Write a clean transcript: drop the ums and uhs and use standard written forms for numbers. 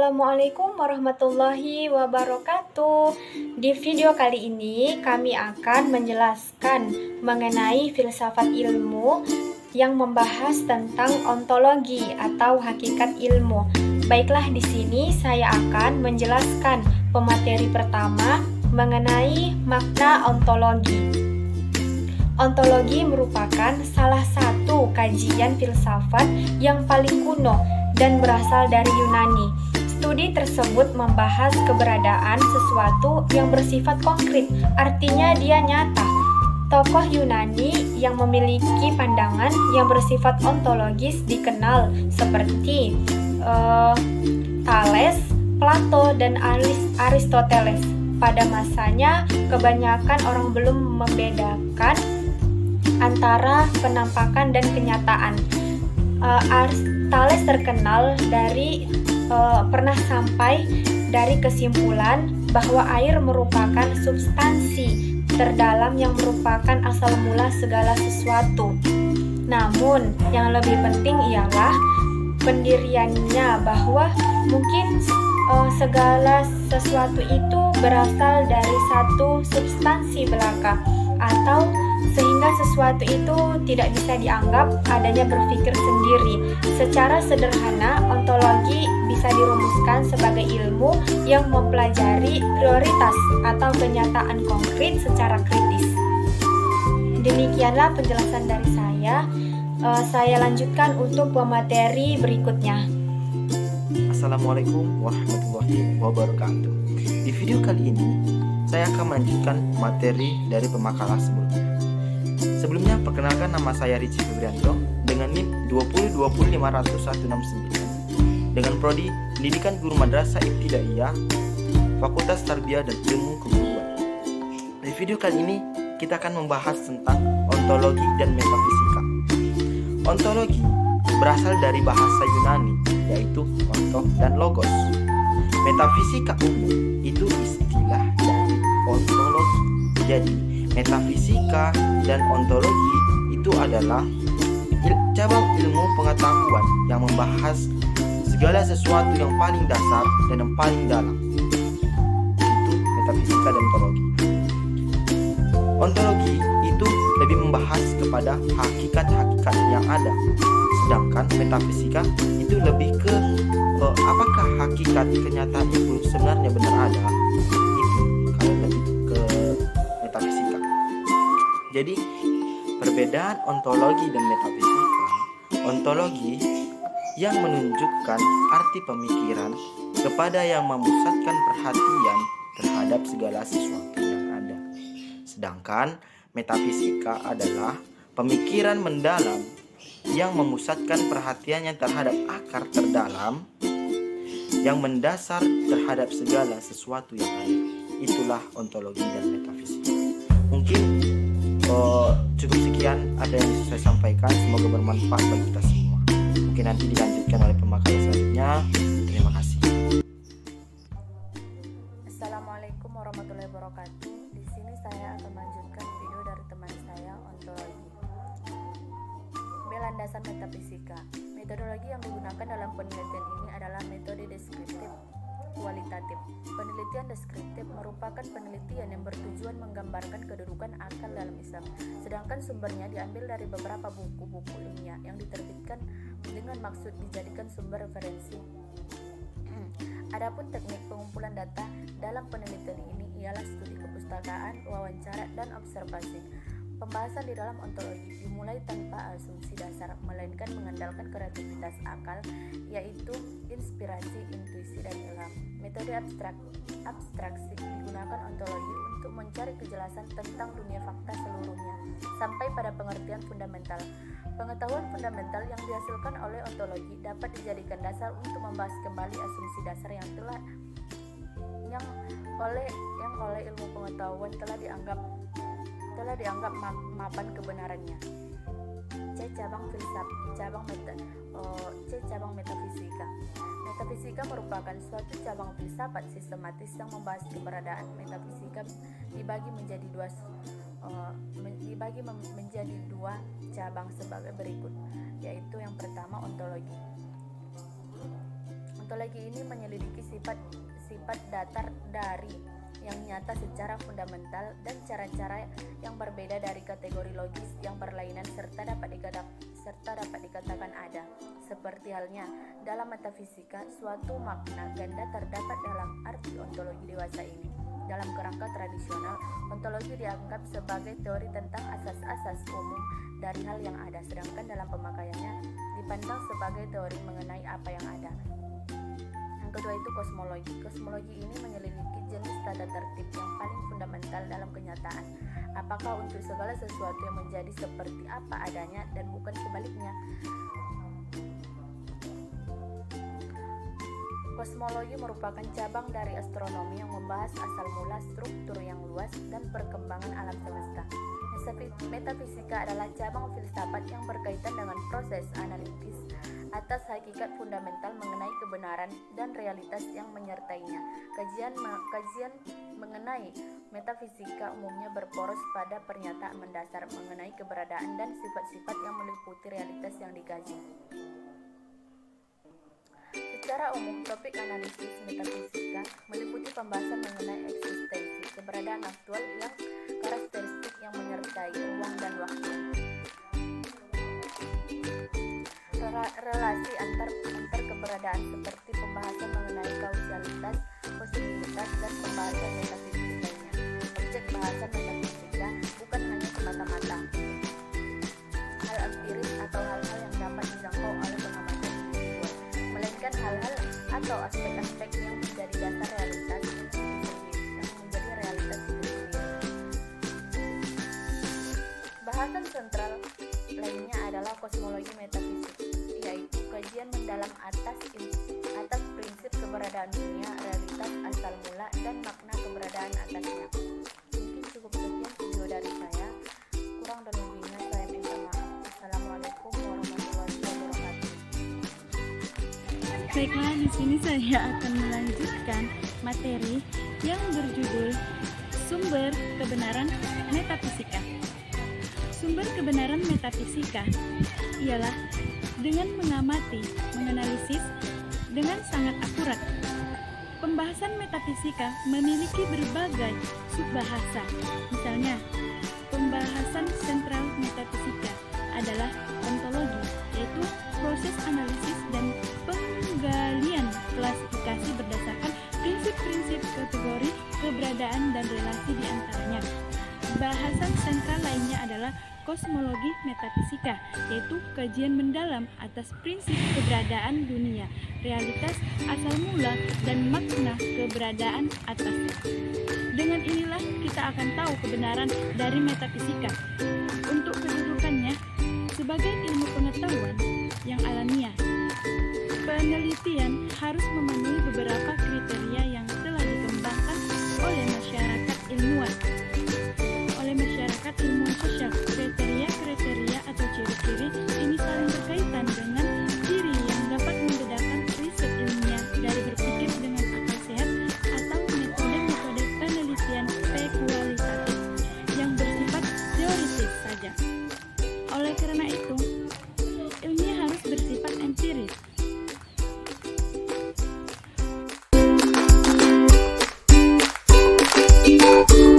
Assalamualaikum warahmatullahi wabarakatuh. Di video kali ini kami akan menjelaskan mengenai filsafat ilmu yang membahas tentang ontologi atau hakikat ilmu. Baiklah, di sini saya akan menjelaskan pemateri pertama mengenai makna ontologi. Ontologi merupakan salah satu kajian filsafat yang paling kuno dan berasal dari Yunani. Studi tersebut membahas keberadaan sesuatu yang bersifat konkret, artinya dia nyata. Tokoh Yunani yang memiliki pandangan yang bersifat ontologis dikenal seperti Thales, Plato, dan Aristoteles. Pada masanya, kebanyakan orang belum membedakan antara penampakan dan kenyataan. Thales terkenal dari pernah sampai dari kesimpulan bahwa air merupakan substansi terdalam yang merupakan asal mula segala sesuatu. Namun, yang lebih penting ialah pendiriannya bahwa mungkin segala sesuatu itu berasal dari satu substansi belaka, atau sehingga sesuatu itu tidak bisa dianggap adanya berpikir sendiri. Secara sederhana, ontologi bisa dirumuskan sebagai ilmu yang mempelajari prioritas atau kenyataan konkret secara kritis. Demikianlah penjelasan dari saya. Saya lanjutkan untuk pemateri berikutnya. Assalamualaikum warahmatullahi wabarakatuh. Di video kali ini, saya akan melanjutkan materi dari pemakaran sebelumnya. Sebelumnya, perkenalkan, nama saya Rici Febrianto dengan NIM 202050169 dengan prodi Pendidikan Guru Madrasah Ibtidaiyah, Fakultas Tarbiyah dan Ilmu Keguruan. Di video kali ini, kita akan membahas tentang ontologi dan metafisika. Ontologi berasal dari bahasa Yunani, yaitu onto dan logos. Metafisika umum itu istilah dari ontologi. Jadi, metafisika dan ontologi itu adalah cabang ilmu pengetahuan yang membahas segala sesuatu yang paling dasar dan yang paling dalam. Itu metafisika dan ontologi. Ontologi itu lebih membahas kepada hakikat-hakikat yang ada, sedangkan metafisika itu lebih ke apakah hakikat kenyataan itu sebenarnya benar ada. Itu kalau lebih ke metafisika. Jadi, perbedaan ontologi dan metafisika. Ontologi yang menunjukkan arti pemikiran kepada yang memusatkan perhatian terhadap segala sesuatu yang ada. Sedangkan metafisika adalah pemikiran mendalam yang memusatkan perhatiannya terhadap akar terdalam yang mendasar terhadap segala sesuatu yang ada. Itulah ontologi dan metafisika. Mungkin cukup sekian ada yang bisa saya sampaikan. Semoga bermanfaat bagi kita semua. Mungkin nanti dilanjutkan oleh pemakaran selanjutnya. Terima kasih. Assalamualaikum warahmatullahi wabarakatuh. Di sini saya akan melanjutkan video dari teman saya, ontologi. Landasan metafisika. Metodologi yang digunakan dalam penelitian ini adalah metode deskriptif kualitatif. Penelitian deskriptif merupakan penelitian yang bertujuan menggambarkan kedudukan akal dalam Islam, sedangkan sumbernya diambil dari beberapa buku-buku ilmiah yang diterbitkan dengan maksud dijadikan sumber referensi. Adapun teknik pengumpulan data dalam penelitian ini ialah studi kepustakaan, wawancara, dan observasi. Pembahasan di dalam ontologi dimulai tanpa asumsi dasar, melainkan mengandalkan kreativitas akal, yaitu inspirasi, intuisi, dan ilham. Metode abstraksi digunakan ontologi untuk mencari kejelasan tentang dunia fakta seluruhnya, sampai pada pengertian fundamental. Pengetahuan fundamental yang dihasilkan oleh ontologi dapat dijadikan dasar untuk membahas kembali asumsi dasar yang oleh ilmu pengetahuan telah dianggap mapan kebenarannya. Cabang metafisika. Metafisika merupakan suatu cabang filsafat sistematis yang membahas keberadaan. Metafisika dibagi menjadi dua cabang sebagai berikut, yaitu yang pertama ontologi. Ontologi ini menyelidiki sifat datar dari yang nyata secara fundamental dan cara-cara yang berbeda dari kategori logis yang berlainan serta dapat dikatakan ada. Seperti halnya dalam metafisika, suatu makna ganda terdapat dalam arti ontologi dewasa ini. Dalam kerangka tradisional, ontologi dianggap sebagai teori tentang asas-asas umum dari hal yang ada, sedangkan dalam pemakaiannya dipandang sebagai teori mengenai apa yang ada. Yang kedua itu kosmologi. Kosmologi ini menyelidiki jenis tata tertib yang paling fundamental dalam kenyataan. Apakah untuk segala sesuatu yang menjadi seperti apa adanya dan bukan sebaliknya? Kosmologi merupakan cabang dari astronomi yang membahas asal mula, struktur yang luas, dan perkembangan alam semesta. Metafisika adalah cabang filsafat yang berkaitan dengan proses analitis atas hakikat fundamental mengenai kebenaran dan realitas yang menyertainya. Kajian mengenai metafisika umumnya berporos pada pernyataan mendasar mengenai keberadaan dan sifat-sifat yang meliputi realitas yang dikaji. Secara umum, topik analisis metafisika meliputi pembahasan mengenai eksistensi, keberadaan aktual yang karakteristik yang menyertai ruang dan waktu, relasi antar keberadaan seperti pembahasan mengenai kausalitas, posibilitas, dan pembahasan metafisik lainnya. Objek bahasan metafisika bukan hanya semata-mata hal empiris atau hal-hal yang dapat dijangkau oleh pengamatan individual, melainkan hal-hal atau aspek-aspek yang menjadi dasar realitas itu sendiri. Bahasan sentral lainnya adalah kosmologi metafisik, yaitu kajian mendalam atas prinsip keberadaan dunia, realitas asal mula, dan makna keberadaan atasnya. Mungkin cukup sekian video dari saya. Kurang dan lebihnya saya minta maaf. Assalamualaikum warahmatullahi wabarakatuh. Baiklah, di sini saya akan melanjutkan materi yang berjudul Sumber Kebenaran Metafisika. Sumber kebenaran metafisika ialah dengan mengamati, menganalisis dengan sangat akurat. Pembahasan metafisika memiliki berbagai subbahasa. Misalnya, pembahasan sentral metafisika adalah ontologi, yaitu proses analisis dan penggalian klasifikasi berdasarkan prinsip-prinsip kategori, keberadaan, dan relasi di antaranya. Bahasan sentral lainnya adalah kosmologi metafisika, yaitu kajian mendalam atas prinsip keberadaan dunia, realitas asal mula, dan makna keberadaan atasnya. Dengan inilah kita akan tahu kebenaran dari metafisika. Untuk kedudukannya sebagai ilmu pengetahuan yang alamiah, penelitian harus memenuhi beberapa kriteria yang telah dikembangkan oleh masyarakat ilmuwan sosial. Kriteria atau ciri-ciri ini saling berkaitan dengan ciri yang dapat membedakan riset ilmiah dari berpikir dengan akal sehat atau metode-metode penelitian spekulatif yang bersifat teoritis saja. Oleh karena itu, ilmiah harus bersifat empiris. Thank you.